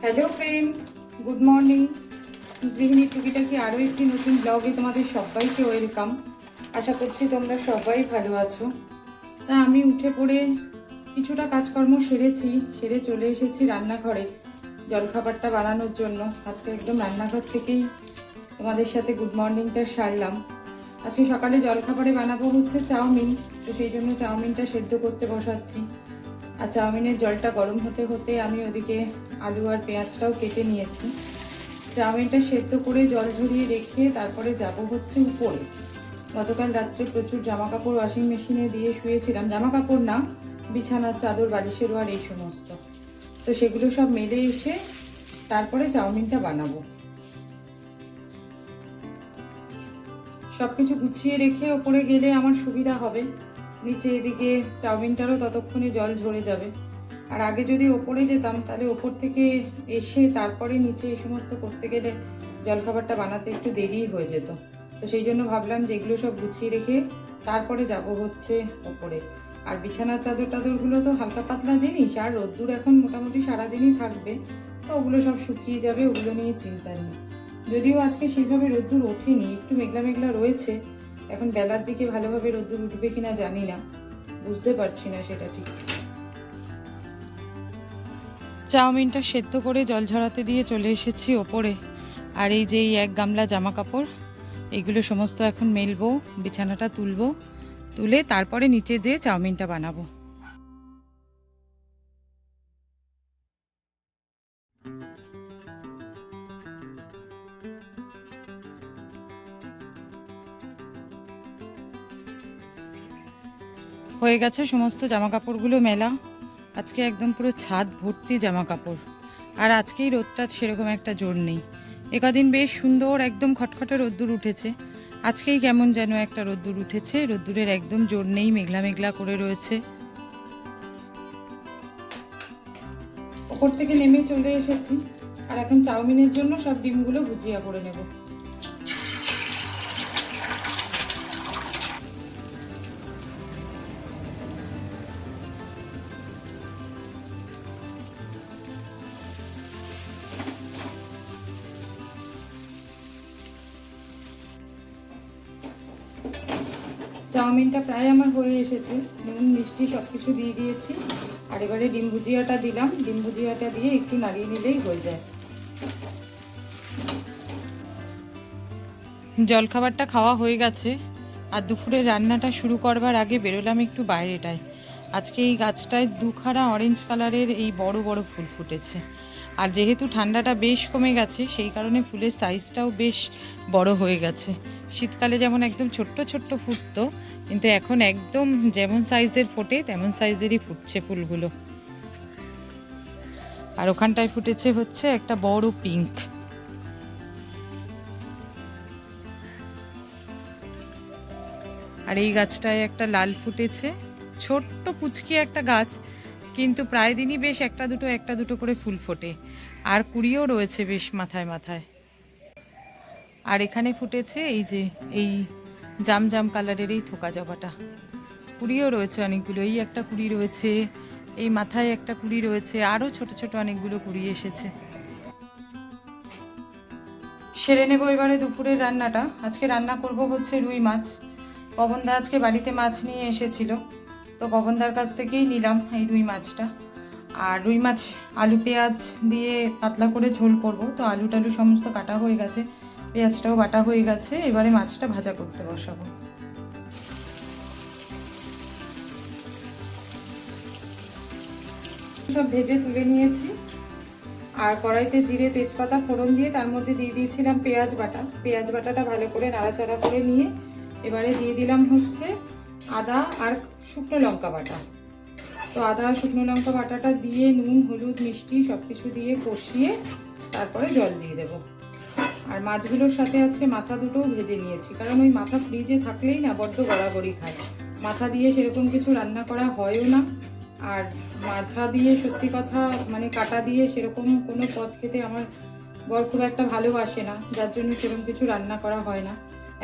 Hello friends, good morning. গৃহিণী টুকিটাকি আরও একটি নতুন ব্লগে তোমাদের সবাইকে ওয়েলকাম। আশা করছি তোমরা সবাই ভালো আছো। তা আমি উঠে পড়ে কিছুটা কাজকর্ম সেরে চলে এসেছি রান্নাঘরে জলখাবারটা বানানোর জন্য। আজকে একদম রান্নাঘর থেকেই তোমাদের সাথে গুড মর্নিংটা সারলাম। আজকে সকালে জলখাবারে বানাবো হচ্ছে চাউমিন, তো সেই জন্য চাউমিনটা সেদ্ধ করতে বসাচ্ছি। আর চাউমিনের জলটা গরম হতে হতে আমি ওদিকে আলু আর পেঁয়াজটাও কেটে নিয়েছি। চাউমিনটা সেদ্ধ করে জল ঝরিয়ে রেখে তারপরে যাব হচ্ছে উপরে। গতকাল রাত্রে প্রচুর জামা কাপড় ওয়াশিং মেশিনে দিয়ে শুয়েছিলাম, জামা কাপড় না, বিছানার চাদর, বালিশের আর এই সমস্ত, তো সেগুলো সব মেলে এসে তারপরে চাউমিনটা বানাবো। সব কিছু গুছিয়ে রেখে ওপরে গেলে আমার সুবিধা হবে, নিচে এদিকে চাউমিনটারও ততক্ষণে জল ঝরে যাবে। আর আগে যদি ওপরে যেতাম তাহলে ওপর থেকে এসে তারপরে নিচে এই সমস্ত করতে গেলে জলখাবারটা বানাতে একটু দেরি হয়ে যেত। তো সেই জন্য ভাবলাম যে এগুলো সব গুছিয়ে রেখে তারপরে যাব হচ্ছে ওপরে। আর বিছানার চাদরগুলো তো হালকা পাতলা জিনিস, আর রোদ্দুর এখন মোটামুটি সারাদিনই থাকবে, তো ওগুলো সব শুকিয়ে যাবে, ওগুলো নিয়ে চিন্তা নেই। যদিও আজকে সেইভাবে রোদ্দুর ওঠেনি, একটু মেঘলা মেঘলা রয়েছে। এখন বেলার দিকে ভালোভাবে রোদ্দুর উঠবে কিনা জানি না, বুঝতে পারছি না সেটা ঠিক। চাউমিনটা সেদ্ধ করে জল ঝরাতে দিয়ে চলে এসেছি ওপরে। আর এই যে এই এক গামলা জামা কাপড়, এইগুলো সমস্ত এখন মেলবো, বিছানাটা তুলবো, তুলে তারপরে নিচে যেয়ে চাউমিনটা বানাবো। হয়ে গেছে সমস্ত জামা কাপড়গুলো মেলা। আজকে একদম পুরো ছাদ ভর্তি জামা কাপড়। আর আজকেই রোদটা সেরকম একটা জোর নেই, একদিন বেশ সুন্দর একদম খটখটে রোদ্দুর উঠেছে। আজকেই কেমন যেন একটা রোদ্দুর উঠেছে, রোদ্দুরের একদম জোর নেই, মেঘলা মেঘলা করে রয়েছে। ওপর থেকে নেমে চলে এসেছি, আর এখন চাউমিনের জন্য সব ডিমগুলো ভুজিয়া করে নেব। চাউমিনটা প্রায় আমার হয়ে এসেছে, নুন মিষ্টি সব কিছু দিয়ে দিয়েছি। আর এবারে ডিম ভুজিয়াটা দিলাম, ডিম ভুজিয়াটা দিয়ে একটু নাড়িয়ে নিলেই হয়ে যায়। জলখাবারটা খাওয়া হয়ে গেছে, আর দুপুরের রান্নাটা শুরু করবার আগে বেরোলাম একটু বাইরেটায়। আজকে এই গাছটায় দুখানা অরেঞ্জ কালারের এই বড় বড় ফুল ফুটেছে। আর যেহেতু ঠান্ডাটা বেশ কমে গেছে, সেই কারণে ফুলের সাইজটাও বেশ বড় হয়ে গেছে। শীতকালে যেমন একদম ছোট্ট ছোট্ট ফুটতো, কিন্তু এখন একদম যেমন সাইজের ফোটে তেমন সাইজেরই ফুটছে ফুলগুলো। আর ওখানটায় ফুটেছে হচ্ছে একটা বড় পিঙ্ক। আর এই গাছটায় একটা লাল ফুটেছে, ছোট্ট পুচকি একটা গাছ, কিন্তু প্রায় দিনই বেশ একটা দুটো করে ফুল ফোটে। আর কুড়িও রয়েছে বেশ মাথায় মাথায়। আর এখানে ফুটেছে এই যে এই জাম জাম কালারের এই থোকা জবাটা, কুড়িও রয়েছে অনেকগুলো। এই একটা কুড়ি রয়েছে, এই মাথায় একটা কুড়ি রয়েছে, আরও ছোট ছোট অনেকগুলো কুড়ি এসেছে। সেরে নেব এবারে দুপুরের রান্নাটা। আজকে রান্না করব হচ্ছে রুই মাছ। পবনদা আজকে বাড়িতে মাছ নিয়ে এসেছিল, তো পবনদার কাছ থেকেই নিলাম এই রুই মাছটা। আর রুই মাছ আলু পেঁয়াজ দিয়ে পাতলা করে ঝোল করব, তো আলু টালু সমস্ত কাটা হয়ে গেছে, পেঁয়াজটাও বাটা হয়ে গেছে। এবারে মাছটা ভাজা করতে বসাবো। সব ভেজে তুলে নিয়েছি, আর কড়াইতে জিরে তেজপাতা ফোড়ন দিয়ে তার মধ্যে দিয়ে দিয়েছিলাম পেঁয়াজ বাটা। পেঁয়াজ বাটাটা ভালো করে নাড়াচাড়া করে নিয়ে এবারে দিয়ে দিলাম হচ্ছে আদা আর শুকনো লঙ্কা বাটা। তো আদা আর শুকনো লঙ্কা বাটাটা দিয়ে নুন হলুদ মিষ্টি সব কিছু দিয়ে কষিয়ে তারপরে জল দিয়ে দেব। আর মাছগুলোর সাথে আজকে মাথা দুটোও ভেজে নিয়েছি, কারণ ওই মাথা ফ্রিজে থাকলেই না বড্ড গড়াগড়ি খায়। মাথা দিয়ে সেরকম কিছু রান্না করা হয়ও না, আর মাথা দিয়ে সত্যি কথা মানে কাটা দিয়ে সেরকম কোনো পদ খেতে আমার বর খুব একটা ভালোবাসে না, যার জন্য সেরকম কিছু রান্না করা হয় না।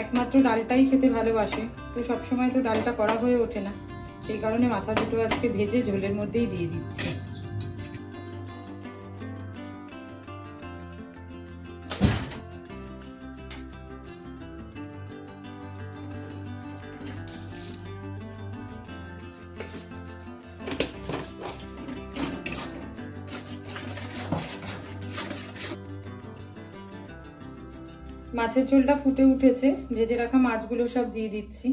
একমাত্র ডালটাই খেতে ভালোবাসে, তো সবসময় তো ডালটা করা হয়ে ওঠে না, সেই কারণে মাথা দুটো আজকে ভেজে ঝোলের মধ্যেই দিয়ে দিচ্ছি। মাছের ঝোলটা ফুটে উঠেছে, ভেজে রাখা মাছগুলো সব দিয়ে দিচ্ছি।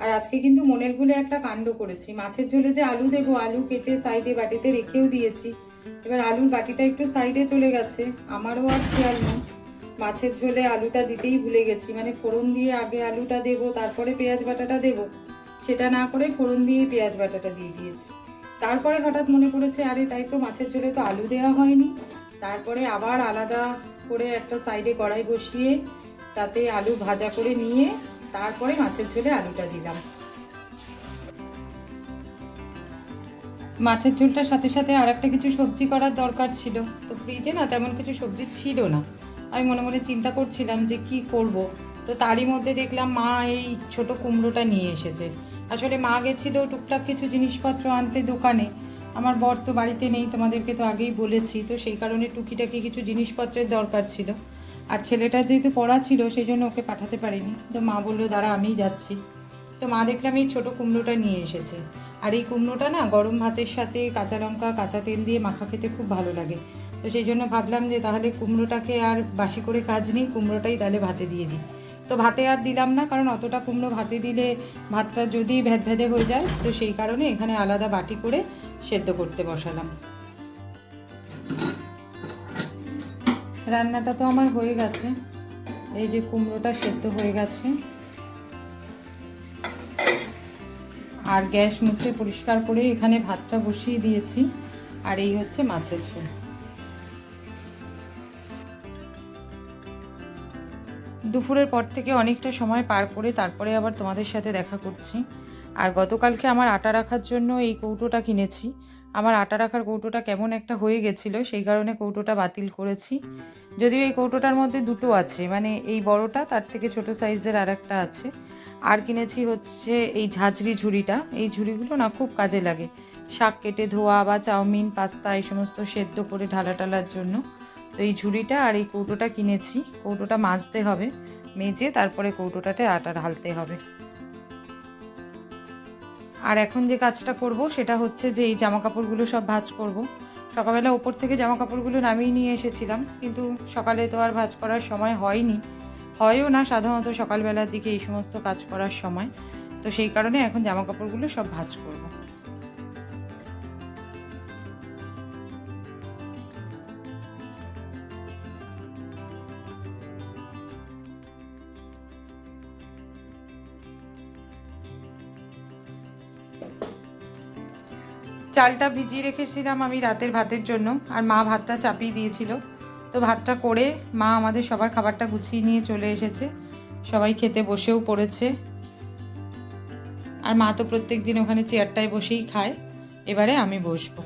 আর আজকে কিন্তু মনের ভুলে একটা কাণ্ড করেছি, মাছের ঝোলে যে আলু দেবো, আলু কেটে সাইডে বাটিতে রেখেও দিয়েছি। এবার আলুর বাটিটা একটু সাইডে চলে গেছে, আমারও আর খেয়াল নেই। মাছের ঝোলে আলুটা দিতেই ভুলে গেছি, মানে ফোড়ন দিয়ে আগে আলুটা দেবো, তারপরে পেঁয়াজ বাটাটা দেবো, সেটা না করে ফোড়ন দিয়ে পেঁয়াজ বাটাটা দিয়ে দিয়েছি। তারপরে হঠাৎ মনে পড়েছে, আরে তাই তো, মাছের ঝোলে তো আলু দেওয়া হয়নি। তারপরে আবার আলাদা করে একটা সাইডে কড়াই বসিয়ে তাতে আলু ভাজা করে নিয়ে তারপরে মাছের ঝোলে আলুটা দিলাম। মাছের ঝোলটার সাথে সাথে আর একটা কিছু সবজি করার দরকার ছিল, তো ফ্রিজে না তেমন কিছু সবজি ছিল না। আমি মনে মনে চিন্তা করছিলাম যে কি করব, তো তারই মধ্যে দেখলাম মা এই ছোট কুমড়োটা নিয়ে এসেছে। আসলে মা গেছিল টুকটাক কিছু জিনিসপত্র আনতে দোকানে, আমার বর তো বাড়িতে নেই, তোমাদেরকে তো আগেই বলেছি, তো সেই কারণে টুকিটাকি কিছু জিনিসপত্রের দরকার ছিল। আর ছেলেটা যেহেতু পড়া ছিল সেই জন্য ওকে পাঠাতে পারিনি, তো মা বললো দাঁড়া আমিই যাচ্ছি। তো মা দেখলাম এই ছোটো কুমড়োটা নিয়ে এসেছে। আর এই কুমড়োটা না গরম ভাতের সাথে কাঁচা লঙ্কা কাঁচা তেল দিয়ে মাখা খেতে খুব ভালো লাগে। তো সেই জন্য ভাবলাম যে তাহলে কুমড়োটাকে আর বাসি করে কাজ নেই, কুমড়োটাই তাহলে ভাতে দিয়ে দিই। তো ভাতে আর দিলাম না, কারণ অতটা কুমড়ো ভাতে দিলে ভাতটা যদি ভ্যাদভ্যাদে হয়ে যায়, তো সেই কারণে এখানে আলাদা বাটি করে সেদ্ধ করতে বসালাম। রান্নাটা তো আমার হয়ে গেছে, এই যে কুমড়োটা সেদ্ধ হয়ে গেছে। আর গ্যাস মুছে পরিষ্কার করে এখানে ভাতটা বসিয়ে দিয়েছি। আর এই হচ্ছে মাছের ঝোল। দুপুরের পর থেকে অনেকটা সময় পার করে তারপরে আবার তোমাদের সাথে দেখা করছি। আর গতকালকে আমার আটা রাখার জন্য এই কৌটোটা কিনেছি। আমার আটা রাখার কৌটোটা কেমন একটা হয়ে গেছিলো, সেই কারণে কৌটোটা বাতিল করেছি। যদিও এই কৌটোটার মধ্যে দুটো আছে, মানে এই বড়টা, তার থেকে ছোট সাইজের আর একটা আছে। আর কিনেছি হচ্ছে এই ঝাঁঝরি ঝুড়িটা। এই ঝুড়িগুলো না খুব কাজে লাগে, শাক কেটে ধোয়া বা চাউমিন পাস্তা এই সমস্ত সেদ্ধ করে ঢালা টালার জন্য। তো এই ঝুড়িটা আর এই কৌটোটা কিনেছি। কৌটোটা মাজতে হবে, মেজে তারপরে কৌটোটাতে আটা ঢালতে হবে। আর এখন যে কাজটা করব সেটা হচ্ছে যে এই জামাকাপড়গুলো সব ভাঁজ করব। সকালবেলা ওপর থেকে জামাকাপড়গুলো নামিয়ে নিয়ে এসেছিলাম, কিন্তু সকালে তো আর ভাঁজ করার সময় হয়নি, হয়ও না সাধারণত সকালবেলার দিকে এই সমস্ত কাজ করার সময়। তো সেই কারণে এখন জামাকাপড়গুলো সব ভাঁজ করব। চালটা ভিজিয়ে রেখেছিলাম আমি রাতের ভাতের জন্য, আর মা ভাতটা চাপিয়ে দিয়েছিল। তো ভাতটা করে মা আমাদের সবার খাবারটা গুছিয়ে নিয়ে চলে এসেছে, সবাই খেতে বসেও পড়েছে। আর মা তো প্রত্যেক দিন ওখানে চেয়ারটায় বসেই খায়, এবারে আমি বসবো।